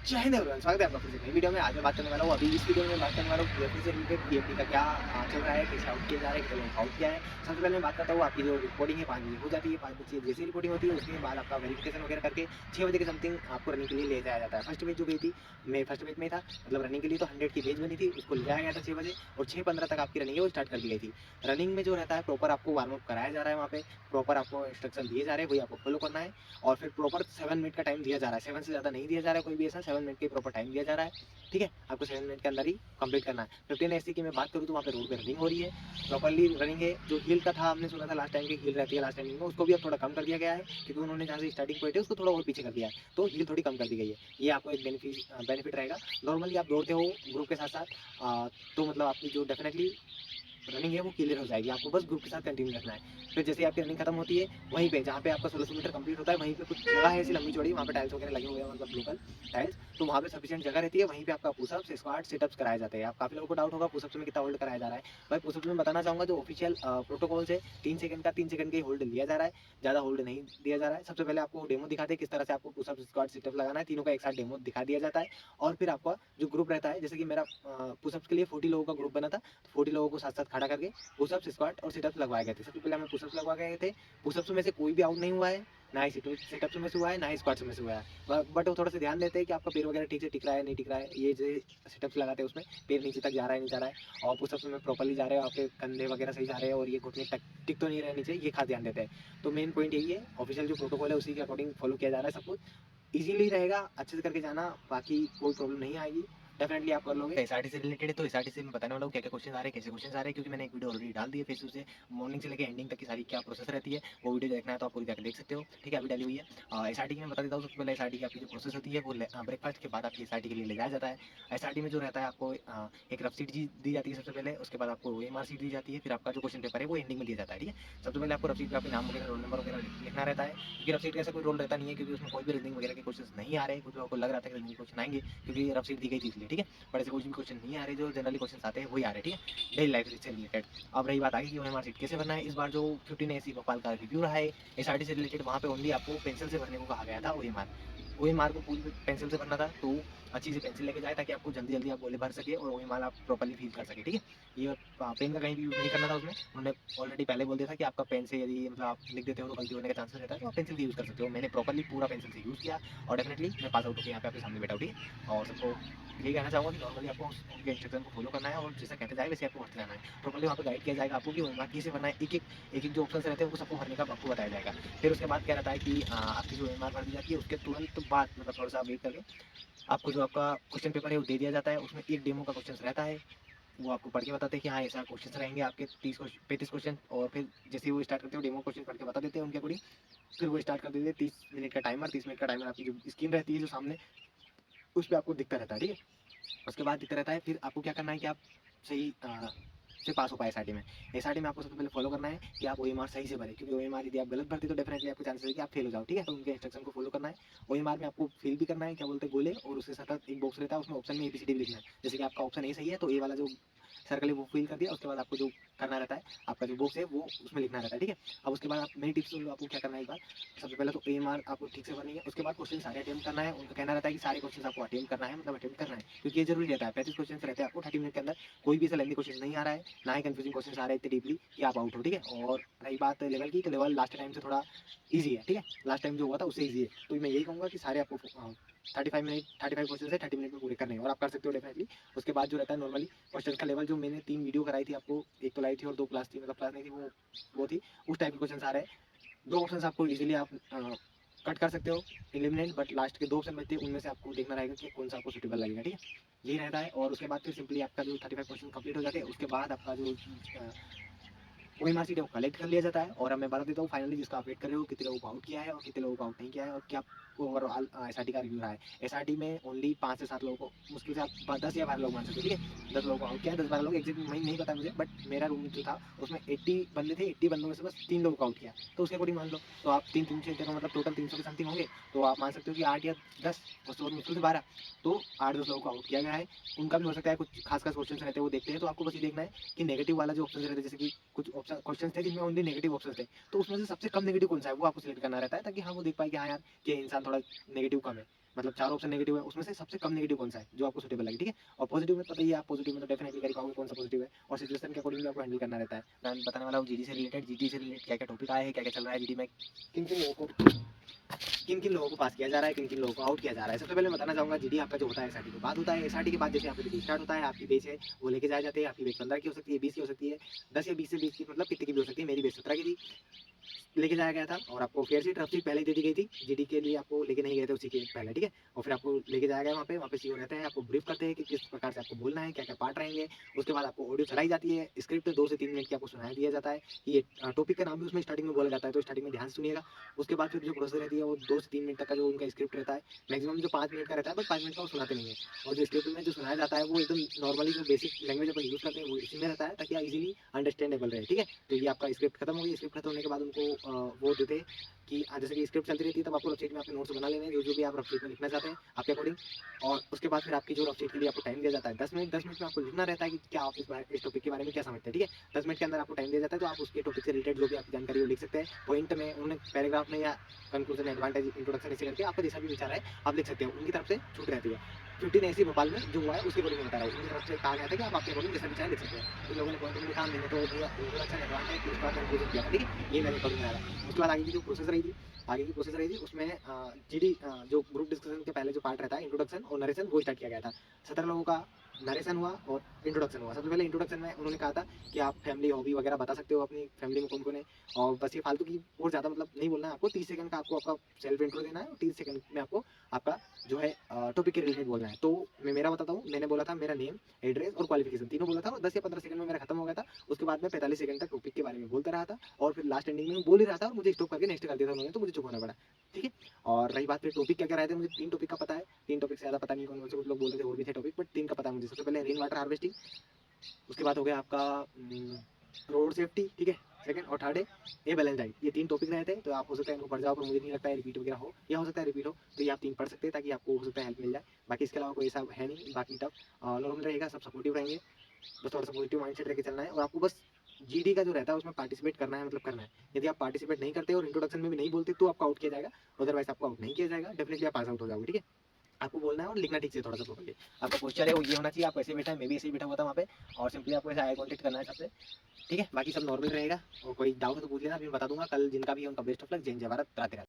जय हिंद एवरीवन, स्वागत है आपका फिर से नई वीडियो में। आज मैं बात करने वाला हूँ, अभी इस वीडियो में बात करने वाला हूँ पीएफपी से रिलेटेड। पीएफपी का क्या चल रहा है, कैसे आउट किया जा रहा है, कैसे आउट किया है। सबसे पहले मैं बात करता हूँ, आपकी जो रिपोर्टिंग है 5 बजे हो जाती है। 5 बजे जैसी रिपोर्टिंग होती है उसके बाद आपका वेरिफिकेशन वगैरह करके 6 बजे के समथिंग आपको रनिंग के लिए ले जाया जाता है। फर्स्ट बेच जो गई थी, मैं फर्स्ट बेच में था, मतलब रनिंग के लिए तो 100 की बेच बनी थी, उसको ले जाया गया था 6 बजे और 6:15 तक आपकी रनिंग है वो स्टार्ट कर दी गई थी। रनिंग में जो रहता है प्रॉपर आपको वार्म अप कराया जा रहा है, वहाँ पे प्रॉपर आपको इंस्ट्रक्शन दिए जा रहे हैं, वही आपको फॉलो करना है। और फिर प्रॉपर 7 मिनट का टाइम दिया जा रहा है, 7 से ज़्यादा नहीं दिया जा रहा है कोई भी ऐसा, 7 मिनट के प्रॉपर टाइम दिया जा रहा है। ठीक है, आपको 7 मिनट के अंदर ही कंप्लीट करना है। 15 एससी की मैं बात करूँ तो वहाँ पे रोड पे रनिंग हो रही है, प्रॉपर्ली रनिंग है। जो हिल का था, हमने सुना था लास्ट टाइम की हिल रहती है लास्ट टाइम में, उसको भी अब थोड़ा कम कर दिया गया है, क्योंकि उन्होंने जहाँ से स्टार्टिंग पॉइंट है उसको थोड़ा और पीछे कर दिया है, तो हिल थोड़ी कम कर दी गई है। ये आपको एक बेनिफिट रहेगा। नॉर्मली आप दौड़ते हो ग्रुप के साथ साथ, तो मतलब आपकी जो डेफिनेटली रनिंग है वो क्लियर हो जाएगी। आपको बस ग्रुप के साथ कंटिन्यू रखना है। फिर जैसे आपकी रनिंग खत्म होती है, वहीं पे जहाँ पे आपका 1600 मीटर कंप्लीट होता है, वहीं पे कुछ जगह है ऐसी लंबी चौड़ी, वहाँ पे टाइल्स वगैरह लगे हुए हैं, मतलब लोकल टाइल्स, तो वहाँ पे सफिशिएंट जगह रहती है। वहीं पे आपका पुशअप्स, स्क्वाट, सिटअप्स कराए जाते हैं। आप काफी लोगों को डाउट होगा पुशअप्स में कितना होल्ड कराया जा रहा है। भाई पुशअप्स में बताना चाहूंगा, जो ऑफिशियल प्रोटोकॉल से 3 सेकंड का 3 सेकंड का ही होल्ड लिया जा रहा है, ज्यादा होल्ड नहीं दिया जा रहा है। सबसे पहले आपको डेमो दिखाते हैं किस तरह से आपको पुशअप्स, स्क्वाट, सिटअप लगाना है, तीनों का एक साथ डेमो दिखा दिया जाता है। और फिर आपका जो ग्रुप रहता है, जैसे कि मेरा पुशअप्स के लिए 40 लोगों का ग्रुप बना था, तो 40 लोगों को साथ साथ खड़ा करके पुशअप्स, स्क्वाट और सिटअप्स लगवाए गए थे। सबसे पहले हमें पुशअप्स लगवा गए थे। पुशअप्स में से कोई भी आउट नहीं हुआ है, ना ही सिटअप्स में से हुआ है, ना ही स्क्वाट्स में से हुआ है। बट वो थोड़ा सा ध्यान देते हैं कि आपका पैर वगैरह ठीक से टिक रहा है नहीं टिक रहा है। ये जो सिटअप्स लगाते हैं उसमें पैर नीचे तक जा रहा है नहीं जा रहा है, और पुशअप्स में प्रॉपर्ली जा रहे हैं, आपके कंधे वगैरह सही जा रहे हैं, और ये घुटने तक टिक तो नहीं रहे नीचे, ये खास ध्यान देते हैं। तो मेन पॉइंट यही है, ऑफिशियल जो प्रोटोकॉल है उसी के अकॉर्डिंग फॉलो किया जा रहा है। सब कुछ इजीली रहेगा, अच्छे से करके जाना, बाकी कोई प्रॉब्लम नहीं आएगी, डेफिनेटली आप कर लोगे। एसआरटी से रिलेटेड है तो एसआरटी से मैं बताने वाला हूँ क्या क्या क्वेश्चन आ रहे हैं, कैसे क्वेश्चन आ रहे हैं, क्योंकि मैंने एक वीडियो ऑलरेडी डाल दी है फेसबुक से। मॉर्निंग से लेकर एंडिंग तक की सारी क्या प्रोसेस रहती है, वो वीडियो देखना है तो आप पूरी जाकर देख सकते हो। ठीक है, अभी डाली हुई है। एसआरटी की मैं बता देता हूँ। सबसे पहले एसआरटी की आपकी जो प्रोसेस होती है वो ब्रेकफास्ट के बाद आपकी एसआरटी के लिए ले जाया जाता है। एसआरटी में जो रहता है आपको एक रफ सीट दी जाती है सबसे पहले, उसके बाद आपको ओएमआर सीट दी जाती है, फिर आपका जो क्वेश्चन पेपर है वो एंडिंग में दिया जाता है। ठीक है, सबसे पहले आपको रफ सीट पे आपके नाम वगैरह, रोल नंबर वगैरह लिखना रहता है, क्योंकि रफ सीट का ऐसा कोई रोल रहता नहीं है, क्योंकि उसमें कोई भी रीजनिंग वगैरह के क्वेश्चन नहीं आ रहे। कुछ लोगों को लग रहा था कि रीजनिंग क्वेश्चन आएंगे, क्योंकि रफ सीट दी गई थी इसलिए। ठीक है, बट ऐसे कुछ भी क्वेश्चन नहीं आ रहे, जो जनरली क्वेश्चन आते हैं वही आ रहे हैं। ठीक है, डेली लाइफ से रिलेटेड। अब रही बात आगे की ओएमआर सीट कैसे भरना है, इस बार जो 15 एसी भोपाल का रिव्यू रहा है एसआरटी से रिलेटेड, वहाँ पे ओनली आपको पेंसिल से भरने को कहा गया था। ओएमआर ओएमआर को पूरी पेंसिल से भरना था, तो अच्छी सी पेंसिल लेके जाए ताकि आपको जल्दी जल्दी आप बोले भर सके और ओएमआर आप प्रॉपर्ली फील कर सके। ठीक है, ये पेन का कहीं भी यूज नहीं करना था उसमें। उन्होंने ऑलरेडी पहले बोल दिया था कि आपका पेन से यदि मतलब आप लिख देते हो तो गलती होने का चांसेस रहता है, तो आप पेंसिल का यूज कर सकते हो। मैंने प्रॉपर्ली पूरा पेंसिल से यूज किया और डेफिनेटली मैं पास आउट होकर यहाँ पे आपके सामने बैठा हूँ। ठीक है, और सबको यही कहना चाहूँगा कि नॉर्मली आपको उनके इंस्ट्रक्शन को फॉलो करना है, और जैसा कहते जाए वैसे आपको भरते रहना है। प्रॉपर्ली वहाँ पे गाइड किया जाएगा आपको कि ओएमआर कैसे भरना है, एक एक जो ऑप्शन रहते हैं वो सबको भरने का आपको बताया जाएगा। फिर उसके बाद क्या रहता है कि आपकी जो ओएमआर भर दी जाती है उसके तुरंत बाद, मतलब थोड़ा सा वेट करके आपको जो आपका क्वेश्चन पेपर है वो दे दिया जाता है। उसमें एक डेमो का क्वेश्चन रहता है, वो आपको पढ़ के बताते हैं कि हाँ ऐसा क्वेश्चन रहेंगे आपके 35 क्वेश्चन। और फिर जैसे ही वो स्टार्ट करते हो डेमो क्वेश्चन पढ़ के बता देते हैं उनके अकॉर्डिंग। फिर वो स्टार्ट कर देते हैं 30 मिनट का टाइमर। 30 मिनट का टाइमर आपकी जो स्क्रीन रहती है जो सामने, उस पर आपको दिखता रहता है। ठीक है, उसके बाद दिखता रहता है, फिर आपको क्या करना है कि आप सही से पास हो पाए एसआरटी में। एसआरटी में आपको सबसे पहले फॉलो करना है कि आप ओएमआर सही से भरें, क्योंकि ओएमआर यदि आप गलत भरते तो डेफिनेटली आपके चांसेस है कि आप फेल हो जाओ। ठीक है, तो उनके इंस्ट्रक्शन को फॉलो करना है। ओएमआर में आपको फिल भी करना है, क्या बोलते हैं, गोले, और उसके साथ साथ एक बॉक्स रहता है, उसमें ऑप्शन में एबीसीडी भी लिखना है। जैसे कि आपका ऑप्शन ए सही है तो ए वाला जो सर्कल है वो फिल कर दिया, उसके बाद आपको जो करना रहता है, आपका जो बॉक्स है वो उसमें लिखना रहता है। ठीक है, अब उसके बाद आप मेरी टिप्स आपको क्या करना है, एक बार सबसे पहले तो एएमआर आपको ठीक से भरनी है। उसके बाद क्वेश्चन सारे अटेम्प्ट करना है। उनका कहना रहता है कि सारे क्वेश्चन आपको अटेम्प्ट करना है, मतलब अटेम्प्ट करना है, क्योंकि ये जरूरी रहता है। 35 क्वेश्चन रहते हैं आपको 30 मिनट के अंदर। कोई भी ऐसा लेंदी क्वेश्चन नहीं आ रहा है, ना ही कंफ्यूजिंग क्वेश्चन आ रहे हैं इतने डीपली कि आप आउट हो। ठीक है, और रही बात लेवल की, तो लेवल लास्ट टाइम से थोड़ा ईजी है। ठीक है, लास्ट टाइम जो हुआ था उससे ईजी है, तो मैं यही कहूँगा कि सारे आपको 35 क्वेश्चन है 30 मिनट में पूरे करने हैं, और आप कर सकते हो डेफिनेटली। उसके बाद जो रहता है नॉर्मली क्वेश्चन का लेवल, जो मैंने 3 वीडियो कराई थी आपको, एक तो लाई थी और 2 क्लास थी, मतलब क्लास नहीं थी, वो थी, उस टाइप के क्वेश्चन आ रहे हैं। 2 ऑप्शन आपको इजीली आप कट कर सकते हो, एलिमिनेट, बट लास्ट के 2 ऑप्शन बचते हैं, उनमें से आपको देखना रहेगा कि कौन सा आपको सुटेबल लगेगा। ठीक है, यही रहता है। और उसके बाद फिर सिंपली आपका जो 35 क्वेश्चन कंप्लीट हो जाते हैं, उसके बाद आपका जो वही मार्कशीट है वो कलेक्ट कर लिया जाता है। और अब मैं बता देता हूँ फाइनली जिसका आप वेट कर रहे हो, कितने लोगों को आउट किया है और कितने लोगों को आउट नहीं किया है, और क्या ओवरऑल एसआरटी का रिव्यू रहा है। एसआरटी में ओनली 5 से 7 लोगों को, मुश्किल से आप 10 या 12 लोग मान सकते हो। ठीक है, 10 लोगों को आउट किया है, 10-12 लोग एग्जैक्ट नहीं पता मुझे, बट मेरा रूम जो था उसमें 80 बंदे थे, 80 बंदों में से बस 3 लोगों को आउट किया, तो उसके अकॉर्डिंग मान लो। तो आप 3 3 मतलब टोटल 300 के समथिंग होंगे, तो आप मान सकते हो कि 8 या 10, उससे और मुश्किल से 12, तो 8-10 लोगों को आउट किया गया है। उनका भी हो सकता है कुछ खास खास क्वेश्चन रहते हैं वो देखते हैं, तो आपको बस ये देखना है कि नेगेटिव वाला जो ऑप्शन रहता है, जैसे कि कुछ ऑप्शन क्वेश्चन थे जिनमें ओनली नेगेटिव ऑप्शन थे, तो उसमें से सबसे कम नेगेटिव कौन सा है वो आपको सिलेक्ट करना रहता है, ताकि हाँ वो देख पाए कि हाँ यार ये इंसान थोड़ा नेगेटिव कम है। मतलब 4 ऑप्शन नेगेटिव है, उसमें से सबसे कम नेगेटिव कौन सा है जो आपको सूटेबल लगे, ठीक है। और पॉजिटिव में पता ही है, आप पॉजिटिव में तो डेफिनेटली कर पाओगे कौन सा पॉजिटिव है, और सिचुएशन के अकॉर्डिंग भी आपको हैंडल करना रहता है। मैं बताने वाला हूँ जीडी से रिलेटेड, जीडी से रिलेटेड क्या क्या टॉपिक आए हैं, क्या क्या चल रहा है जीडी में, किन किन लोगों को पास किया जा रहा है, किन किन लोगों को आउट किया जा रहा है। सबसे पहले मैं बताना चाहूँगा जीडी आपका जो होता है एसआरटी के बाद होता है। एसआरटी के बाद जैसे आपकी स्टार्ट होता है, आपकी बेच है वो लेके जाए जाते हैं। आपकी बेच 15 की हो सकती है, 20 की हो सकती है, 10 या 20 से 20 की, मतलब कितने की भी हो सकती है। मेरी बेच 17 की थी, लेके जाया गया था, और आपको फेयर शीट रफ शीट पहले ही दे दी गई थी। जीडी के लिए आपको लेके नहीं गए थे उसी के पहले, ठीक है। और फिर आपको लेके जाया गया वहाँ पे सीओ रहते हैं, आपको ब्रीफ करते हैं कि किस प्रकार से आपको बोलना है, क्या क्या पार्ट रहेंगे। उसके बाद आपको ऑडियो चलाई जाती है, स्क्रिप्ट 2 से 3 मिनट की आपको सुनाया दिया जाता है। ये टॉपिक का नाम भी उसमें स्टार्टिंग में बोला जाता है, तो स्टार्टिंग में ध्यान से सुनिएगा। उसके बाद फिर जो प्रोसेस रहती है वो 2 से 3 मिनट तक का जो उनका स्क्रिप्ट रहता है, मैक्सिमम जो 5 मिनट का रहता है, बट 5 मिनट का वो सुनाते नहीं है। और जो स्क्रिप्ट में जो सुनाया जाता है वो एकदम नॉर्मली जो बेसिक लैंग्वेज अपन यूज़ करते हैं वो इसी में रहता है, ताकि इजीली अंडरस्टैंडेबल रहे, ठीक है। तो ये आपका स्क्रिप्ट खत्म हो गई। स्क्रिप्ट खत्म होने के बाद उनको वो देते हैं कि जैसे कि स्क्रिप्ट चलती रहती है, तब आपको रफशीट में अपने नोट्स बना लेने हैं, जो भी आप रफशीट में लिखना चाहते हैं आपके अकॉर्डिंग। और उसके बाद फिर आपकी जो रफशीट के लिए आपको टाइम दिया जाता है 10 मिनट। 10 मिनट में आपको लिखना रहता है कि क्या आप इस टॉपिक के बारे में क्या समझते हैं, ठीक है। 10 मिनट के अंदर आपको टाइम दिया जाता है, तो आप उसके टॉपिक से रिलेटेड जो भी आपकी जानकारी वो लिख सकते हैं। पॉइंट में उन्होंने पैराग्राफ में या कंक्लूजन, एडवांटेज, इंट्रोडक्शन ऐसे करके आपका जैसा भी विचार है आप लिख सकते हैं। उनकी तरफ से छूट रहती है। 15 ऐसी भोपाल में जो हुआ है उसके बारे में बता रहा हूँ। उनकी तरफ से कहा गया था कि आप आपके अकॉर्डिंग जैसा विचार लिख सकते हैं। तो लोगों ने पॉइंट में लिखा, मैंने तो इंट्रोडक्शन, एडवांटेज, उसके बाद कंक्लूजन किया, ठीक है। ये मेरे अकॉर्डिंग में आया। उसके बाद आगे की जो प्रोसेस रही थी, उसमें जीडी जो ग्रुप डिस्कशन के पहले जो पार्ट रहता है, इंट्रोडक्शन और नरेशन, वो स्टार्ट किया गया था। 17 लोगों का नरेशन हुआ और इंट्रोडक्शन हुआ। सबसे पहले इंट्रोडक्शन में उन्होंने कहा था कि आप फैमिली, हॉबी वगैरह बता सकते हो, अपनी फैमिली में कौन कौन है। और बस ये फालतू की और ज़्यादा मतलब नहीं बोलना है आपको। 30 सेकंड का आपको आपका सेल्फ इंट्रो देना है, और 30 सेकंड में आपको आपका जो है टॉपिक के रिलेटेड बोलना है। तो मैं मेरा बताता हूँ। मैंने बोला था मेरा नेम, एड्रेस और क्वालिफिकेशन तीनों बोला था, और 10 या 15 सेकंड में मेरा खत्म हो गया था। उसके बाद मैं 45 सेकंड तक टॉपिक के बारे में बोलता रहा था, और फिर लास्ट एंडिंग में बोल ही रहा था, और मुझे स्टॉप करके नेक्स्ट कर दिया था उन्होंने, तो मुझे चुप होना पड़ा, ठीक है। और रही बात फिर टॉपिक क्या क्या रहे थे, मुझे 3 टॉपिक का पता है। 3 टॉपिक से ज़्यादा पता नहीं कौन से, कुछ लोग बोल रहे थे और भी थे टॉपिक, बट 3 का पता है मुझे। सबसे पहले रेन वाटर हार्वेस्टिंग, उसके बाद हो गया आपका रोड सेफ्टी, ठीक है। सेकंड और थर्ड है ए बैलेंस डाइट। ये 3 टॉपिक रहे थे, तो आप हो सकता है इनको पढ़ जाओ, पर मुझे नहीं लगता है रिपीट वगैरह हो, या हो सकता है रिपीट हो, तो ये आप 3 पढ़ सकते हैं, ताकि आपको हो सकता है हेल्प मिल जाए। बाकी इसके अलावा कोई ऐसा है नहीं। बाकी टफ नॉर्मल रहेगा, सब सपोर्टिव रहेंगे, बस थोड़ा सा पॉजिटिव माइंडसेट लेके चलना है। और आपको बस जीडी का जो रहता है उसमें पार्टिसिपेट करना है, मतलब करना है। यदि आप पार्टिसिपेट नहीं करते और इंट्रोडक्शन में भी नहीं बोलते, तो आपको आउट किया जाएगा। अदरवाइज आपको आउट नहीं किया जाएगा, डेफिनेटली आप पास आउट हो जाओगे, ठीक है। आपको बोलना है और लिखना ठीक से थोड़ा सा प्रॉपर्ली। आपका पोस्चर है वो ये होना चाहिए, आप ऐसे बैठा है, मैं भी ऐसे ही बैठा हुआ था वहाँ पे, और सिंपली आपको ऐसा आई कॉन्टेक्ट करना है सबसे, ठीक है। बाकी सब नॉर्मल रहेगा, और कोई डाउट तो पूछ लेना, फिर बता दूंगा कल। जिनका भी है उनका बेस्ट ऑफ लक। जय हिंद, जय भारत, राधे राधे।